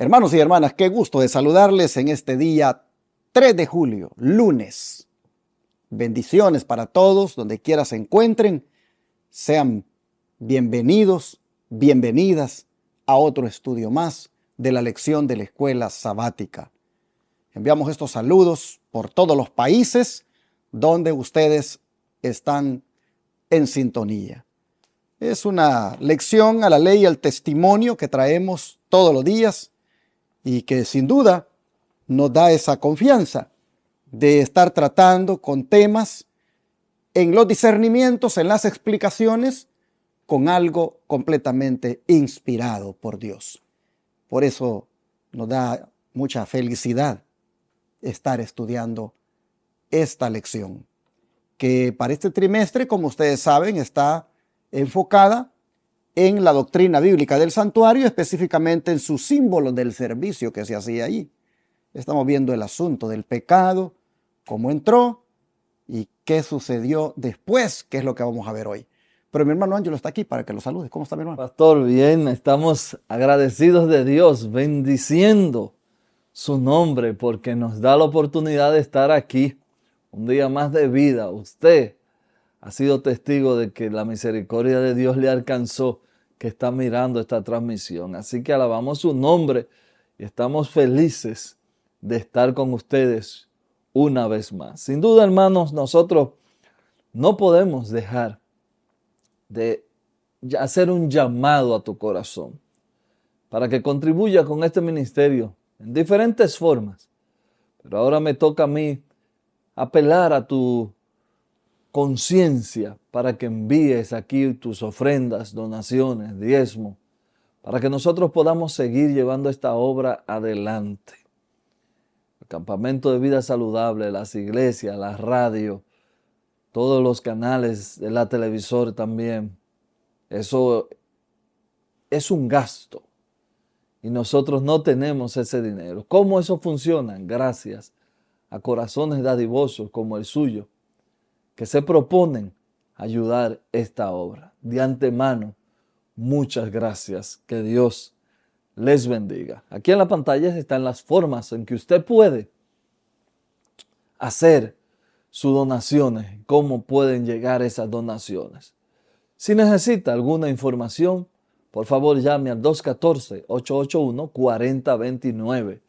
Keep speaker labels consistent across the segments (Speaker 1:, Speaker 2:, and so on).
Speaker 1: Hermanos y hermanas, qué gusto de saludarles en este día 3 de julio, lunes. Bendiciones para todos, donde quiera se encuentren. Sean bienvenidos, bienvenidas a otro estudio más de la lección de la escuela sabática. Enviamos estos saludos por todos los países donde ustedes están en sintonía. Es una lección a la ley y al testimonio que traemos todos los días y que sin duda nos da esa confianza de estar tratando con temas en los discernimientos, en las explicaciones, con algo completamente inspirado por Dios. Por eso nos da mucha felicidad estar estudiando esta lección, que para este trimestre, como ustedes saben, está enfocada en la doctrina bíblica del santuario, específicamente en sus símbolos del servicio que se hacía allí. Estamos viendo el asunto del pecado, cómo entró y qué sucedió después, que es lo que vamos a ver hoy. Pero mi hermano Ángelo está aquí para que lo salude. ¿Cómo está mi hermano?
Speaker 2: Pastor, bien, estamos agradecidos de Dios, bendiciendo su nombre porque nos da la oportunidad de estar aquí un día más de vida. Usted ha sido testigo de que la misericordia de Dios le alcanzó, que está mirando esta transmisión. Así que alabamos su nombre y estamos felices de estar con ustedes una vez más. Sin duda, hermanos, nosotros no podemos dejar de hacer un llamado a tu corazón para que contribuya con este ministerio en diferentes formas. Pero ahora me toca a mí apelar a tu conciencia para que envíes aquí tus ofrendas, donaciones, diezmo, para que nosotros podamos seguir llevando esta obra adelante. El campamento de vida saludable, las iglesias, la radio, todos los canales de la televisor también. Eso es un gasto y nosotros no tenemos ese dinero. ¿Cómo eso funciona? Gracias a corazones dadivosos como el suyo, que se proponen ayudar esta obra. De antemano, muchas gracias. Que Dios les bendiga. Aquí en la pantalla están las formas en que usted puede hacer sus donaciones, cómo pueden llegar esas donaciones. Si necesita alguna información, por favor llame al 214-881-4029.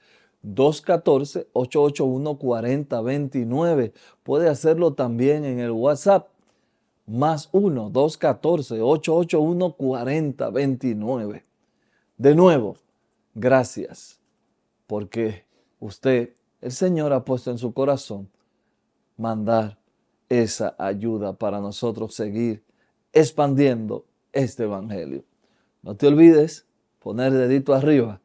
Speaker 2: 214-881-4029. Puede hacerlo también en el WhatsApp, más 1-214-881-4029. De nuevo, gracias, porque el Señor ha puesto en su corazón mandar esa ayuda para nosotros seguir expandiendo este evangelio. No te olvides poner dedito arriba,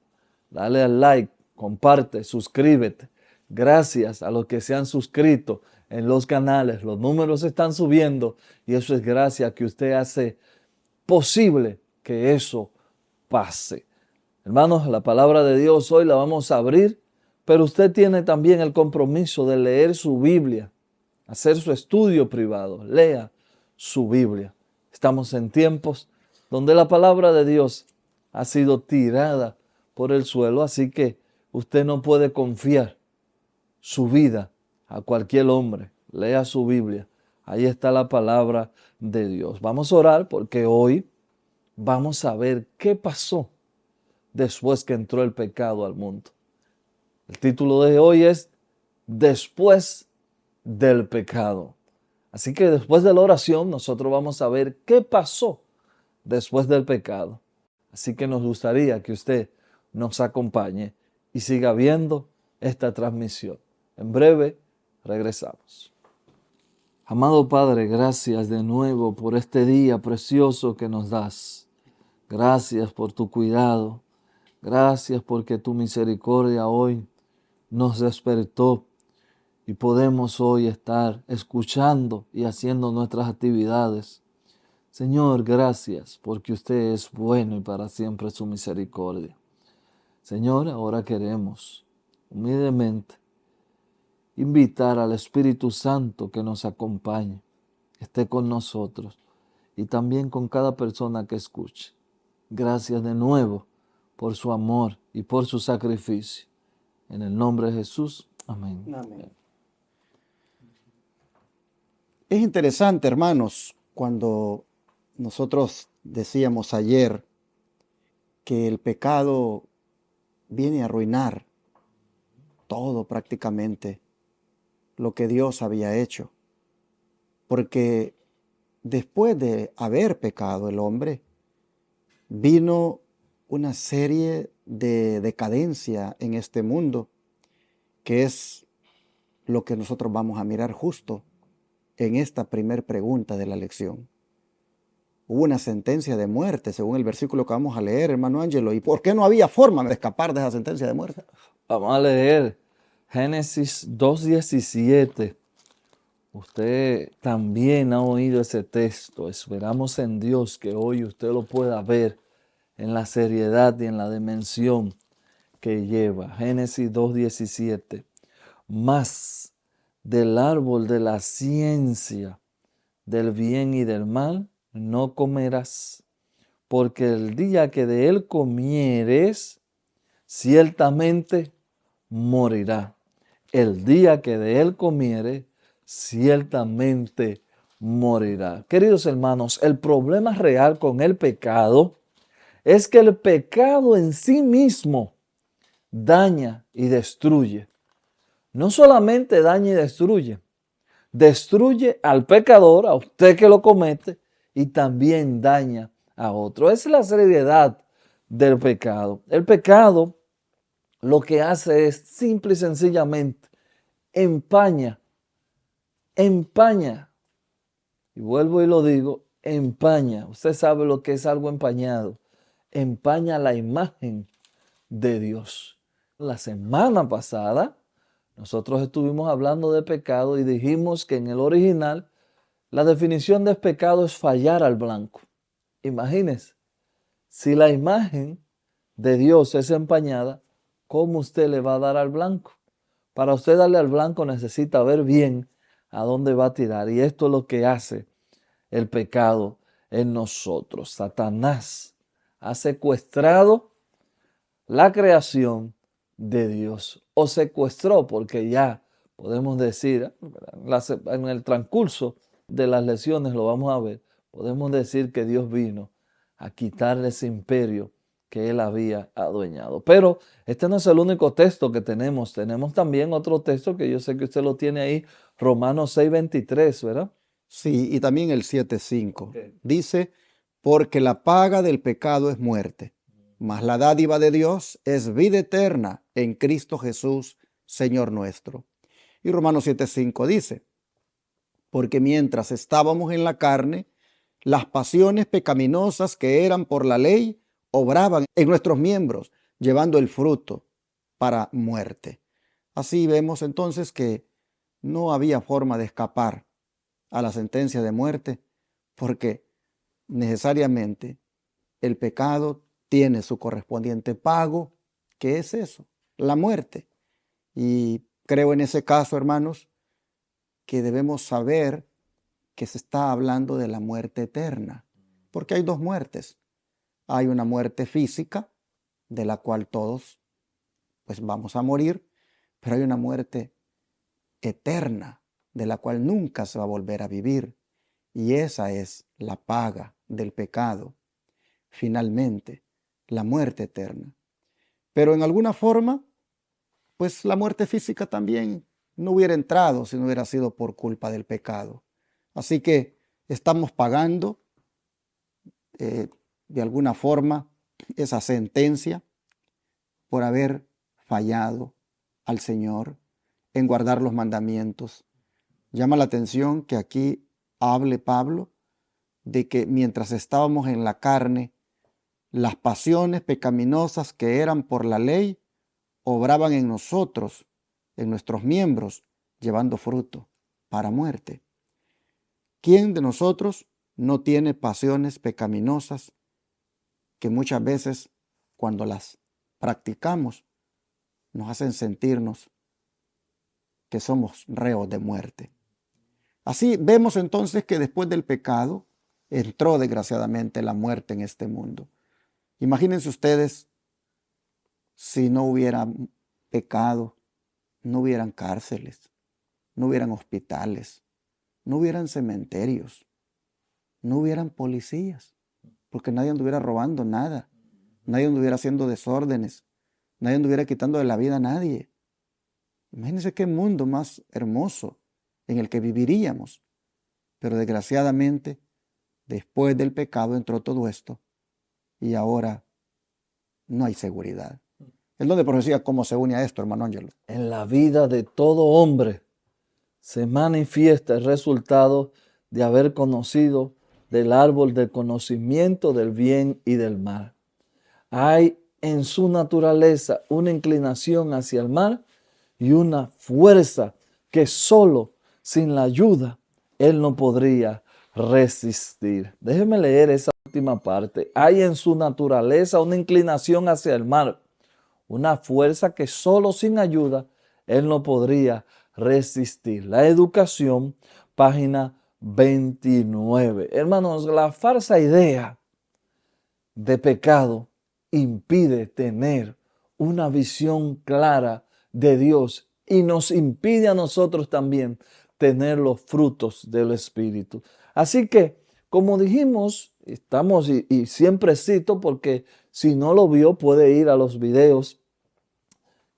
Speaker 2: dale al like, comparte, suscríbete. Gracias a los que se han suscrito en los canales, los números están subiendo y eso es gracias a que usted hace posible que eso pase. Hermanos, la palabra de Dios hoy la vamos a abrir, pero usted tiene también el compromiso de leer su Biblia, hacer su estudio privado. Lea su Biblia. Estamos en tiempos donde la palabra de Dios ha sido tirada por el suelo, así que usted no puede confiar su vida a cualquier hombre. Lea su Biblia. Ahí está la palabra de Dios. Vamos a orar porque hoy vamos a ver qué pasó después que entró el pecado al mundo. El título de hoy es Después del pecado. Así que después de la oración nosotros vamos a ver qué pasó después del pecado. Así que nos gustaría que usted nos acompañe y siga viendo esta transmisión. En breve regresamos. Amado Padre, gracias de nuevo por este día precioso que nos das. Gracias por tu cuidado. Gracias porque tu misericordia hoy nos despertó y podemos hoy estar escuchando y haciendo nuestras actividades. Señor, gracias porque usted es bueno y para siempre su misericordia. Señor, ahora queremos humildemente invitar al Espíritu Santo que nos acompañe, que esté con nosotros y también con cada persona que escuche. Gracias de nuevo por su amor y por su sacrificio. En el nombre de Jesús, amén.
Speaker 1: Amén. Es interesante, hermanos, cuando nosotros decíamos ayer que el pecado viene a arruinar todo prácticamente lo que Dios había hecho. Porque después de haber pecado el hombre, vino una serie de decadencia en este mundo, que es lo que nosotros vamos a mirar justo en esta primer pregunta de la lección. Hubo una sentencia de muerte, según el versículo que vamos a leer, hermano Ángelo. ¿Y por qué no había forma de escapar de esa sentencia de muerte?
Speaker 2: Vamos a leer Génesis 2:17. Usted también ha oído ese texto. Esperamos en Dios que hoy usted lo pueda ver en la seriedad y en la dimensión que lleva. Génesis 2:17. Mas del árbol de la ciencia del bien y del mal no comerás, porque el día que de él comieres, ciertamente morirá. El día que de él comiere, ciertamente morirá. Queridos hermanos, el problema real con el pecado es que el pecado en sí mismo daña y destruye. No solamente daña y destruye al pecador, a usted que lo comete, y también daña a otro. Esa es la seriedad del pecado. El pecado lo que hace es simple y sencillamente empaña. Y vuelvo y lo digo, empaña. Usted sabe lo que es algo empañado. Empaña la imagen de Dios. La semana pasada nosotros estuvimos hablando de pecado y dijimos que en el original la definición de pecado es fallar al blanco. Imagínese, si la imagen de Dios es empañada, ¿cómo usted le va a dar al blanco? Para usted darle al blanco necesita ver bien a dónde va a tirar. Y esto es lo que hace el pecado en nosotros. Satanás ha secuestrado la creación de Dios. O secuestró, porque ya podemos decir, en el transcurso de las lecciones lo vamos a ver, podemos decir que Dios vino a quitarle ese imperio que él había adueñado. Pero este no es el único texto que tenemos. Tenemos también otro texto que yo sé que usted lo tiene ahí, Romanos 6:23, ¿verdad?
Speaker 1: Sí, y también el 7:5.
Speaker 2: Okay.
Speaker 1: Dice, porque la paga del pecado es muerte, mas la dádiva de Dios es vida eterna en Cristo Jesús, Señor nuestro. Y Romanos 7:5 dice, porque mientras estábamos en la carne, las pasiones pecaminosas que eran por la ley obraban en nuestros miembros, llevando el fruto para muerte. Así vemos entonces que no había forma de escapar a la sentencia de muerte, porque necesariamente el pecado tiene su correspondiente pago, que es eso, la muerte. Y creo en ese caso, hermanos, que debemos saber que se está hablando de la muerte eterna, porque hay dos muertes. Hay una muerte física, de la cual todos pues vamos a morir, pero hay una muerte eterna, de la cual nunca se va a volver a vivir. Y esa es la paga del pecado, finalmente, la muerte eterna. Pero en alguna forma, pues la muerte física también no hubiera entrado si no hubiera sido por culpa del pecado. Así que estamos pagando de alguna forma esa sentencia por haber fallado al Señor en guardar los mandamientos. Llama la atención que aquí hable Pablo de que mientras estábamos en la carne, las pasiones pecaminosas que eran por la ley obraban en nosotros, en nuestros miembros, llevando fruto para muerte. ¿Quién de nosotros no tiene pasiones pecaminosas que muchas veces cuando las practicamos nos hacen sentirnos que somos reos de muerte? Así vemos entonces que después del pecado entró desgraciadamente la muerte en este mundo. Imagínense ustedes Si no hubiera pecado, no hubieran cárceles, no hubieran hospitales, no hubieran cementerios, no hubieran policías, porque nadie anduviera robando nada, nadie anduviera haciendo desórdenes, nadie anduviera quitando de la vida a nadie. Imagínense qué mundo más hermoso en el que viviríamos. Pero desgraciadamente, después del pecado entró todo esto y ahora no hay seguridad. El don de profecía, ¿cómo se une a esto, hermano Ángelo?
Speaker 2: En la vida de todo hombre se manifiesta el resultado de haber conocido del árbol del conocimiento del bien y del mal. Hay en su naturaleza una inclinación hacia el mal y una fuerza que solo sin la ayuda él no podría resistir. Déjeme leer esa última parte. Hay en su naturaleza una inclinación hacia el mal, una fuerza que solo sin ayuda él no podría resistir. La educación, página 29. Hermanos, la falsa idea de pecado impide tener una visión clara de Dios y nos impide a nosotros también tener los frutos del Espíritu. Así que, como dijimos, estamos y siempre cito porque si no lo vio puede ir a los videos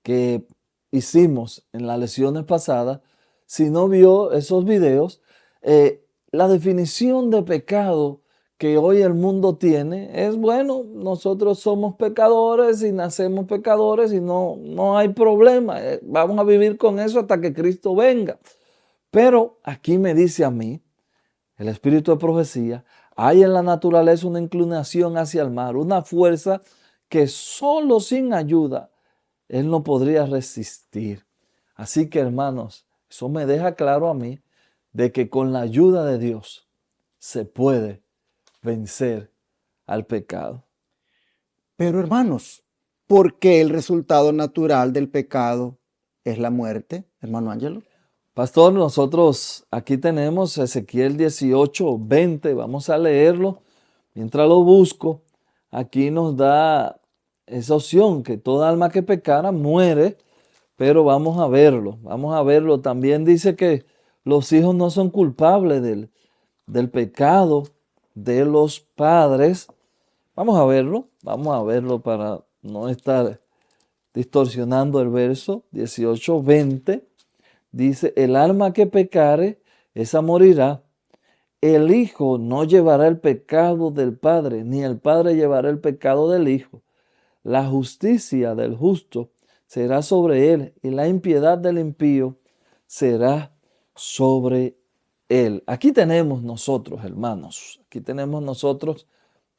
Speaker 2: que hicimos en las lecciones pasadas. Si no vio esos videos, la definición de pecado que hoy el mundo tiene es, bueno, nosotros somos pecadores y nacemos pecadores y no hay problema. Vamos a vivir con eso hasta que Cristo venga. Pero aquí me dice a mí, el espíritu de profecía, hay en la naturaleza una inclinación hacia el mal, una fuerza que solo sin ayuda él no podría resistir. Así que, hermanos, eso me deja claro a mí de que con la ayuda de Dios se puede vencer al pecado.
Speaker 1: Pero hermanos, ¿por qué el resultado natural del pecado es la muerte, hermano Ángelo?
Speaker 2: Pastor, nosotros aquí tenemos Ezequiel 18:20, vamos a leerlo. Mientras lo busco, aquí nos da esa opción que toda alma que pecara muere, pero vamos a verlo. También dice que los hijos no son culpables del pecado de los padres. Vamos a verlo para no estar distorsionando el verso 18:20. Dice, el alma que pecare, esa morirá. El hijo no llevará el pecado del padre, ni el padre llevará el pecado del hijo. La justicia del justo será sobre él, y la impiedad del impío será sobre él. Aquí tenemos nosotros, hermanos,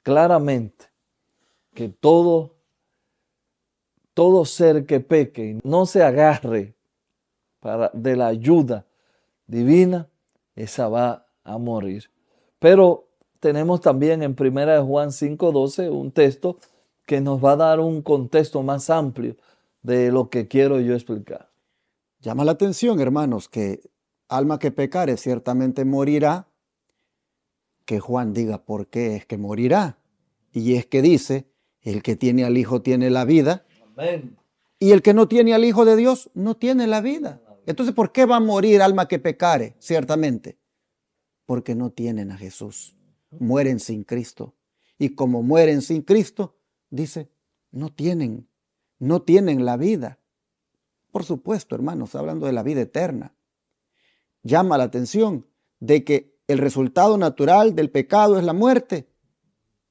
Speaker 2: claramente que todo ser que peque y no se agarre de la ayuda divina, esa va a morir. Pero tenemos también en 1 Juan 5:12 un texto que nos va a dar un contexto más amplio de lo que quiero yo explicar.
Speaker 1: Llama la atención, hermanos, que alma que pecare ciertamente morirá. Que Juan diga por qué es que morirá. Y es que dice, el que tiene al Hijo tiene la vida.
Speaker 2: Amén.
Speaker 1: Y el que no tiene al Hijo de Dios no tiene la vida. Entonces, ¿por qué va a morir alma que pecare? Ciertamente, porque no tienen a Jesús. Mueren sin Cristo. Y como mueren sin Cristo, dice, no tienen la vida. Por supuesto, hermanos, hablando de la vida eterna. Llama la atención de que el resultado natural del pecado es la muerte.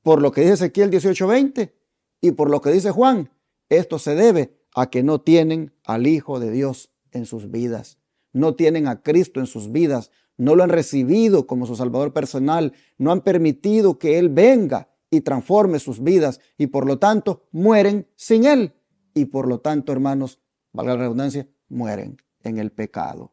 Speaker 1: Por lo que dice Ezequiel 18:20 y por lo que dice Juan, esto se debe a que no tienen al Hijo de Dios en sus vidas. No tienen a Cristo en sus vidas. No lo han recibido como su Salvador personal. No han permitido que Él venga y transforme sus vidas. Y por lo tanto, mueren sin Él. Y por lo tanto, hermanos, valga la redundancia, mueren en el pecado.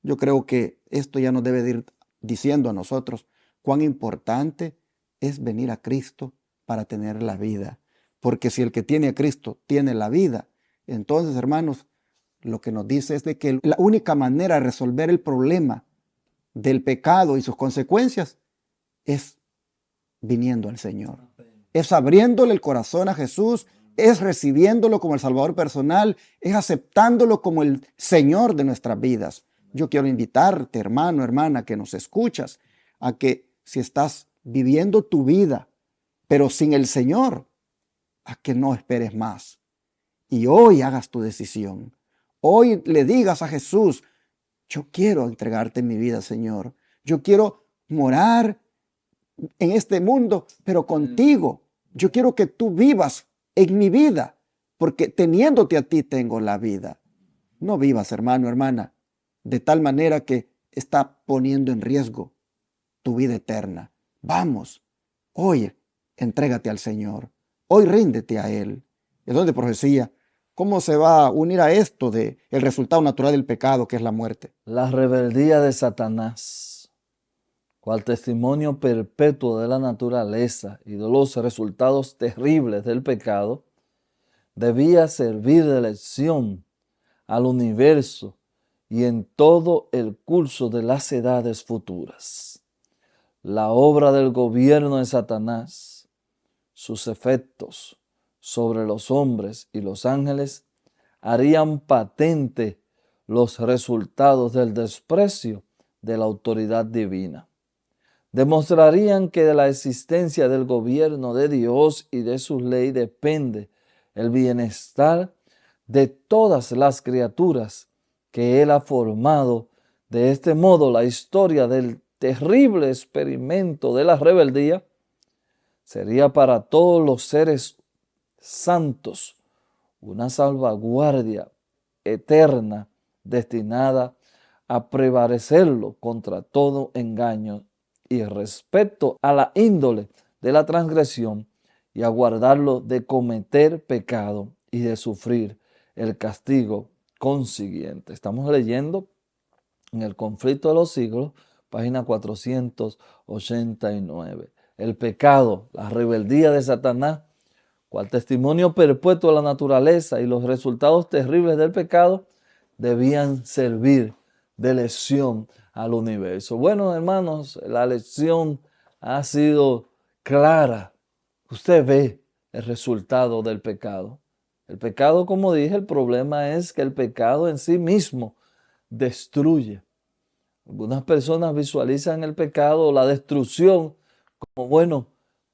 Speaker 1: Yo creo que esto ya nos debe de ir diciendo a nosotros cuán importante es venir a Cristo para tener la vida. Porque si el que tiene a Cristo tiene la vida, entonces, hermanos, lo que nos dice es de que la única manera de resolver el problema del pecado y sus consecuencias es viniendo al Señor. Es abriéndole el corazón a Jesús es recibiéndolo como el Salvador personal, es aceptándolo como el Señor de nuestras vidas. Yo quiero invitarte, hermano, hermana, que nos escuchas, a que si estás viviendo tu vida, pero sin el Señor, a que no esperes más. Y hoy hagas tu decisión. Hoy le digas a Jesús, yo quiero entregarte mi vida, Señor. Yo quiero morar en este mundo, pero contigo. Yo quiero que tú vivas en mi vida, porque teniéndote a ti tengo la vida. No vivas, hermano, hermana, de tal manera que está poniendo en riesgo tu vida eterna. Vamos, hoy entrégate al Señor. Hoy ríndete a Él. Es donde profecía. ¿Cómo se va a unir a esto de el resultado natural del pecado, que es la muerte?
Speaker 2: La rebeldía de Satanás, cual testimonio perpetuo de la naturaleza y de los resultados terribles del pecado, debía servir de lección al universo y en todo el curso de las edades futuras. La obra del gobierno de Satanás, sus efectos sobre los hombres y los ángeles, harían patente los resultados del desprecio de la autoridad divina. Demostrarían que de la existencia del gobierno de Dios y de su ley depende el bienestar de todas las criaturas que Él ha formado. De este modo, la historia del terrible experimento de la rebeldía sería para todos los seres santos una salvaguardia eterna destinada a prevalecerlo contra todo engaño y respecto a la índole de la transgresión y a guardarlo de cometer pecado y de sufrir el castigo consiguiente. Estamos leyendo en El conflicto de los siglos, página 489. El pecado, la rebeldía de Satanás, cual testimonio perpetuo de la naturaleza y los resultados terribles del pecado, debían servir de lección al universo. Bueno, hermanos, la lección ha sido clara. Usted ve el resultado del pecado. El pecado, como dije, el problema es que el pecado en sí mismo destruye. Algunas personas visualizan el pecado o la destrucción como, bueno,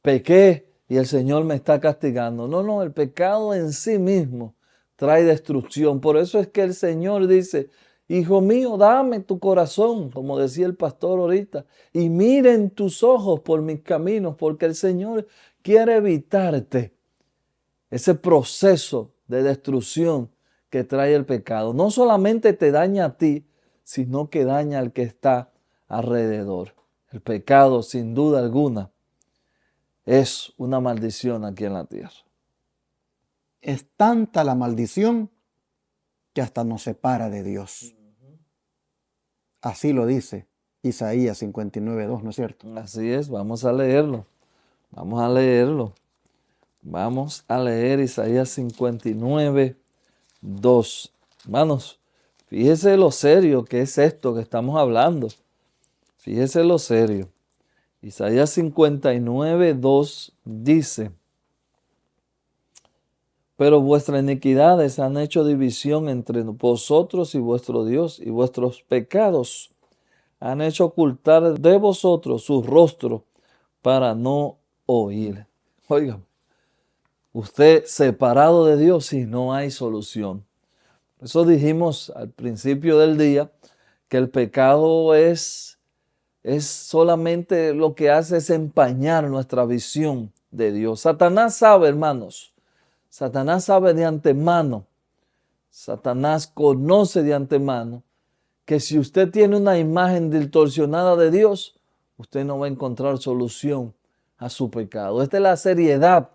Speaker 2: pequé y el Señor me está castigando. No, el pecado en sí mismo trae destrucción. Por eso es que el Señor dice, hijo mío, dame tu corazón, como decía el pastor ahorita, y miren tus ojos por mis caminos, porque el Señor quiere evitarte ese proceso de destrucción que trae el pecado. No solamente te daña a ti, sino que daña al que está alrededor. El pecado, sin duda alguna, es una maldición aquí en la tierra.
Speaker 1: Es tanta la maldición que hasta nos separa de Dios. Así lo dice Isaías 59:2, ¿no es cierto?
Speaker 2: Así es, vamos a leerlo. Vamos a leerlo. Vamos a leer Isaías 59:2. Hermanos, fíjese lo serio que es esto que estamos hablando. Fíjese lo serio. Isaías 59:2 dice, pero vuestras iniquidades han hecho división entre vosotros y vuestro Dios, y vuestros pecados han hecho ocultar de vosotros su rostro para no oír. Oigan, usted separado de Dios y no hay solución. Por eso dijimos al principio del día que el pecado es solamente lo que hace es empañar nuestra visión de Dios. Satanás sabe, hermanos, Satanás sabe de antemano, Satanás conoce de antemano que si usted tiene una imagen distorsionada de Dios, usted no va a encontrar solución a su pecado. Esta es la seriedad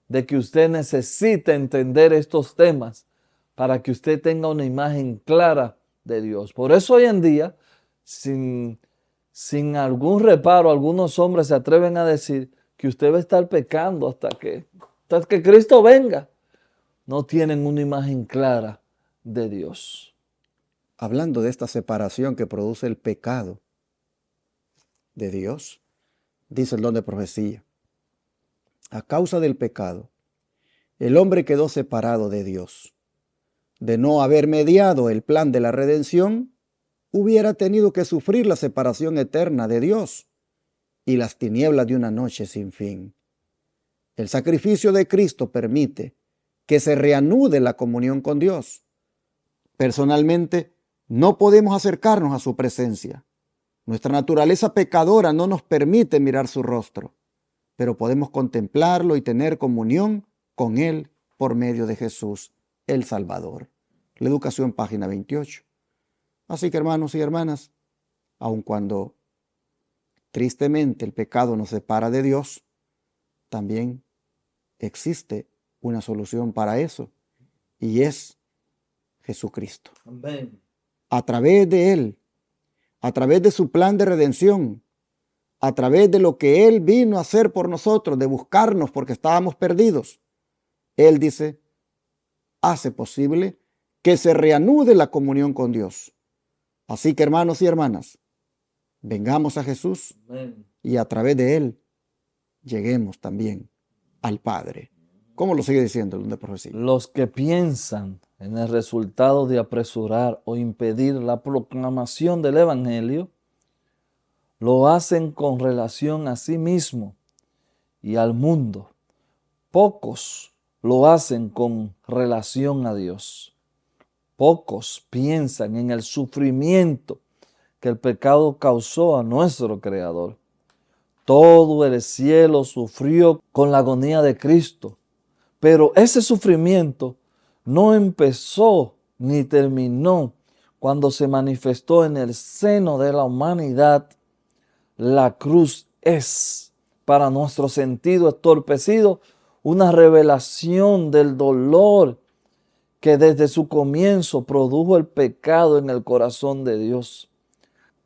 Speaker 2: de que usted necesita entender estos temas para que usted tenga una imagen clara de Dios. Por eso hoy en día, sin algún reparo, algunos hombres se atreven a decir que usted va a estar pecando hasta que Cristo venga. No tienen una imagen clara de Dios.
Speaker 1: Hablando de esta separación que produce el pecado de Dios, dice el don de profecía. A causa del pecado, el hombre quedó separado de Dios. De no haber mediado el plan de la redención, hubiera tenido que sufrir la separación eterna de Dios y las tinieblas de una noche sin fin. El sacrificio de Cristo permite que se reanude la comunión con Dios. Personalmente, no podemos acercarnos a su presencia. Nuestra naturaleza pecadora no nos permite mirar su rostro, pero podemos contemplarlo y tener comunión con Él por medio de Jesús, el Salvador. La Educación, página 28. Así que, hermanos y hermanas, aun cuando tristemente el pecado nos separa de Dios, también existe una solución para eso, y es Jesucristo.
Speaker 2: Amén.
Speaker 1: A través de Él, a través de su plan de redención, a través de lo que Él vino a hacer por nosotros, de buscarnos porque estábamos perdidos, Él dice, hace posible que se reanude la comunión con Dios. Así que, hermanos y hermanas, vengamos a Jesús
Speaker 2: Amén.
Speaker 1: y a través de Él lleguemos también al Padre. ¿Cómo lo sigue diciendo el don de profecía?
Speaker 2: Los que piensan en el resultado de apresurar o impedir la proclamación del Evangelio, lo hacen con relación a sí mismo y al mundo. Pocos lo hacen con relación a Dios. Pocos piensan en el sufrimiento que el pecado causó a nuestro Creador. Todo el cielo sufrió con la agonía de Cristo, pero ese sufrimiento no empezó ni terminó cuando se manifestó en el seno de la humanidad. La cruz es, para nuestro sentido estorpecido, una revelación del dolor que desde su comienzo produjo el pecado en el corazón de Dios.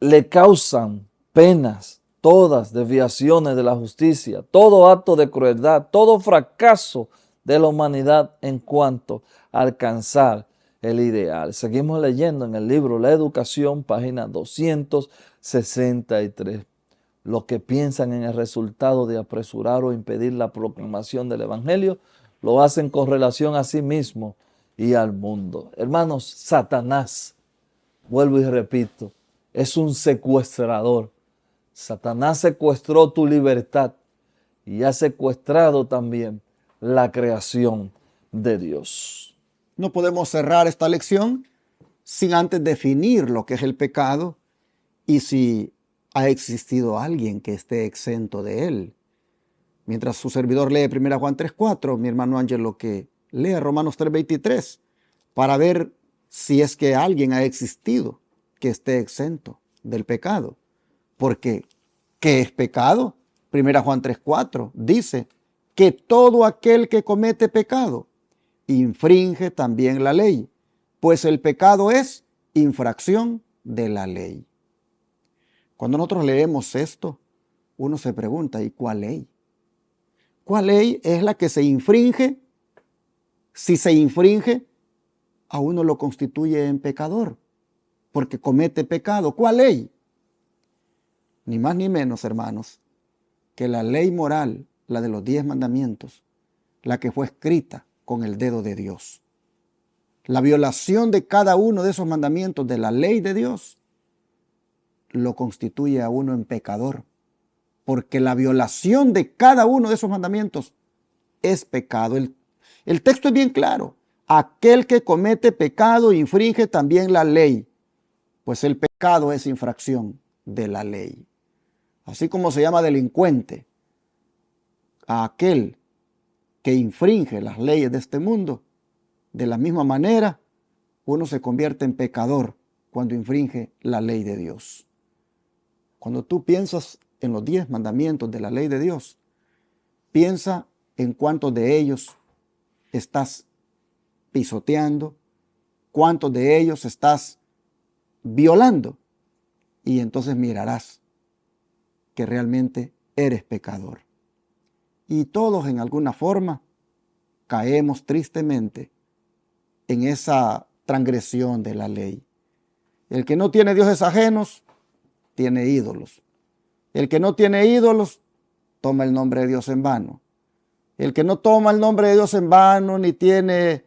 Speaker 2: Le causan penas todas desviaciones de la justicia, todo acto de crueldad, todo fracaso de la humanidad en cuanto a alcanzar el ideal. Seguimos leyendo en el libro La Educación, página 263. Los que piensan en el resultado de apresurar o impedir la proclamación del Evangelio, lo hacen con relación a sí mismo y al mundo. Hermanos, Satanás, vuelvo y repito, es un secuestrador. Satanás secuestró tu libertad y ha secuestrado también la creación de Dios.
Speaker 1: No podemos cerrar esta lección sin antes definir lo que es el pecado y si ha existido alguien que esté exento de él. Mientras su servidor lee 1 Juan 3:4, mi hermano Ángelo que lea Romanos 3:23 para ver si es que alguien ha existido que esté exento del pecado. Porque, ¿qué es pecado? 1 Juan 3:4 dice que todo aquel que comete pecado infringe también la ley, pues el pecado es infracción de la ley. Cuando nosotros leemos esto, uno se pregunta, ¿y cuál ley? ¿Cuál ley es la que se infringe? Si se infringe, a uno lo constituye en pecador, porque comete pecado. ¿Cuál ley? Ni más ni menos, hermanos, que la ley moral, la de los 10 mandamientos, la que fue escrita con el dedo de Dios. La violación de cada uno de esos mandamientos de la ley de Dios lo constituye a uno en pecador, porque la violación de cada uno de esos mandamientos es pecado. El texto es bien claro. Aquel que comete pecado infringe también la ley, pues el pecado es infracción de la ley. Así como se llama delincuente a aquel que infringe las leyes de este mundo, de la misma manera uno se convierte en pecador cuando infringe la ley de Dios. Cuando tú piensas en los 10 mandamientos de la ley de Dios, piensa en cuántos de ellos estás pisoteando, cuántos de ellos estás violando, y entonces mirarás que realmente eres pecador. Y todos en alguna forma caemos tristemente en esa transgresión de la ley. El que no tiene dioses ajenos, tiene ídolos. El que no tiene ídolos, toma el nombre de Dios en vano. El que no toma el nombre de Dios en vano, ni tiene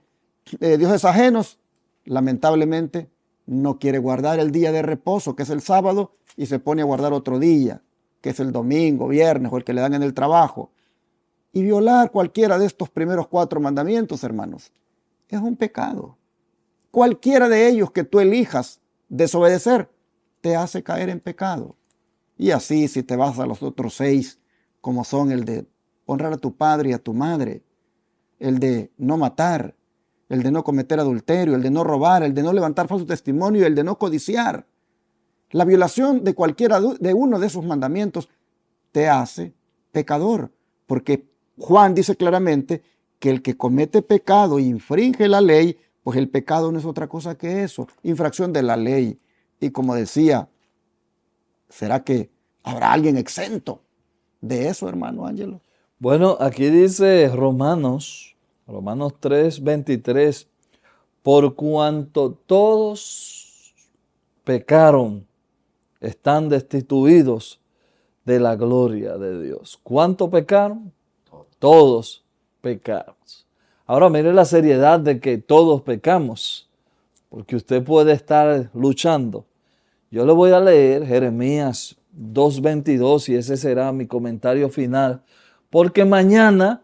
Speaker 1: dioses ajenos, lamentablemente no quiere guardar el día de reposo, que es el sábado, y se pone a guardar otro día, que es el domingo, viernes, o el que le dan en el trabajo. Y violar cualquiera de estos primeros 4 mandamientos, hermanos, es un pecado. Cualquiera de ellos que tú elijas desobedecer, te hace caer en pecado. Y así, si te vas a los otros 6, como son el de honrar a tu padre y a tu madre, el de no matar, el de no cometer adulterio, el de no robar, el de no levantar falso testimonio y el de no codiciar. La violación de cualquiera de uno de esos mandamientos te hace pecador, porque Juan dice claramente que el que comete pecado e infringe la ley, pues el pecado no es otra cosa que eso, infracción de la ley. Y como decía, ¿será que habrá alguien exento de eso, hermano Ángelo?
Speaker 2: Bueno, aquí dice Romanos 3:23, por cuanto todos pecaron, están destituidos de la gloria de Dios. ¿Cuánto pecaron? Todos pecamos. Ahora mire la seriedad de que todos pecamos, porque usted puede estar luchando. Yo le voy a leer Jeremías 2:22 y ese será mi comentario final, porque mañana,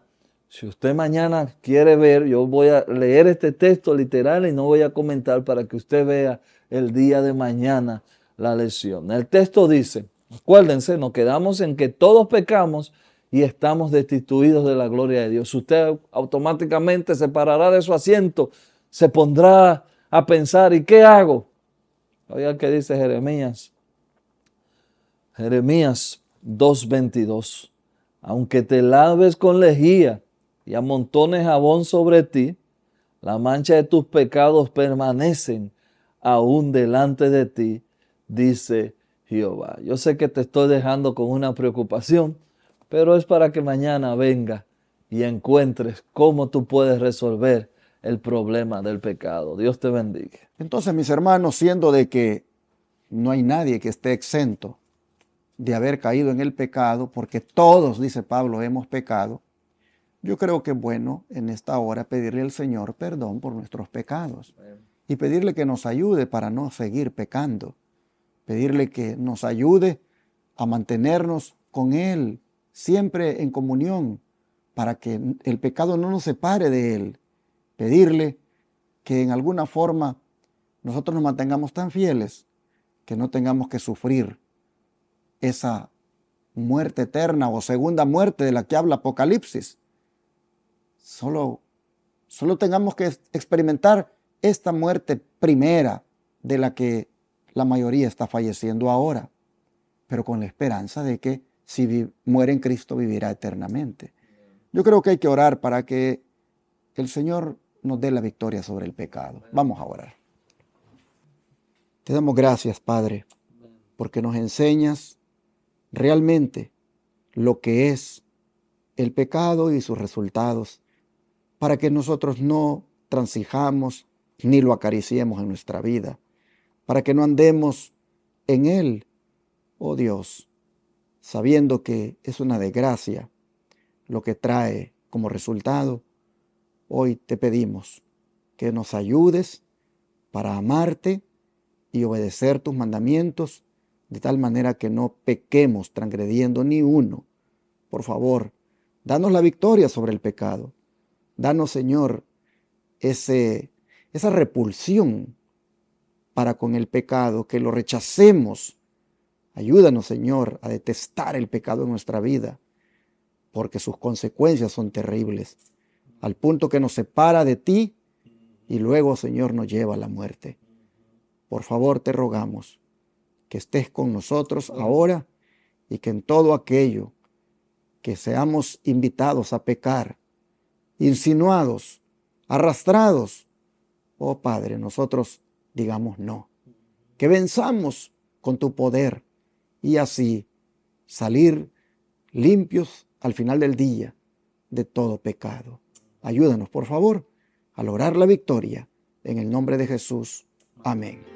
Speaker 2: si usted mañana quiere ver, yo voy a leer este texto literal y no voy a comentar para que usted vea el día de mañana la lección. El texto dice, acuérdense, nos quedamos en que todos pecamos y estamos destituidos de la gloria de Dios. Usted automáticamente se parará de su asiento, se pondrá a pensar, ¿y qué hago? Oiga qué dice Jeremías 2:22. Aunque te laves con lejía y amontones jabón sobre ti, la mancha de tus pecados permanecen aún delante de ti, dice Jehová. Yo sé que te estoy dejando con una preocupación, pero es para que mañana venga y encuentres cómo tú puedes resolver el problema del pecado. Dios te bendiga.
Speaker 1: Entonces, mis hermanos, siendo de que no hay nadie que esté exento de haber caído en el pecado, porque todos, dice Pablo, hemos pecado, yo creo que es bueno en esta hora pedirle al Señor perdón por nuestros pecados y pedirle que nos ayude para no seguir pecando, pedirle que nos ayude a mantenernos con Él, siempre en comunión, para que el pecado no nos separe de Él, pedirle que en alguna forma nosotros nos mantengamos tan fieles que no tengamos que sufrir esa muerte eterna o segunda muerte de la que habla Apocalipsis. Solo tengamos que experimentar esta muerte primera de la que la mayoría está falleciendo ahora, pero con la esperanza de que si muere en Cristo vivirá eternamente. Yo creo que hay que orar para que el Señor nos dé la victoria sobre el pecado. Vamos a orar. Te damos gracias, Padre, porque nos enseñas realmente lo que es el pecado y sus resultados, para que nosotros no transijamos ni lo acariciemos en nuestra vida, para que no andemos en él, oh Dios, sabiendo que es una desgracia lo que trae como resultado. Hoy te pedimos que nos ayudes para amarte y obedecer tus mandamientos, de tal manera que no pequemos transgrediendo ni uno. Por favor, danos la victoria sobre el pecado. Danos, Señor, esa repulsión para con el pecado, que lo rechacemos. Ayúdanos, Señor, a detestar el pecado en nuestra vida, porque sus consecuencias son terribles, al punto que nos separa de ti y luego, Señor, nos lleva a la muerte. Por favor, te rogamos que estés con nosotros ahora y que en todo aquello que seamos invitados a pecar, insinuados, arrastrados, oh Padre, nosotros digamos no, que venzamos con tu poder y así salir limpios al final del día de todo pecado. Ayúdanos, por favor, a lograr la victoria en el nombre de Jesús. Amén.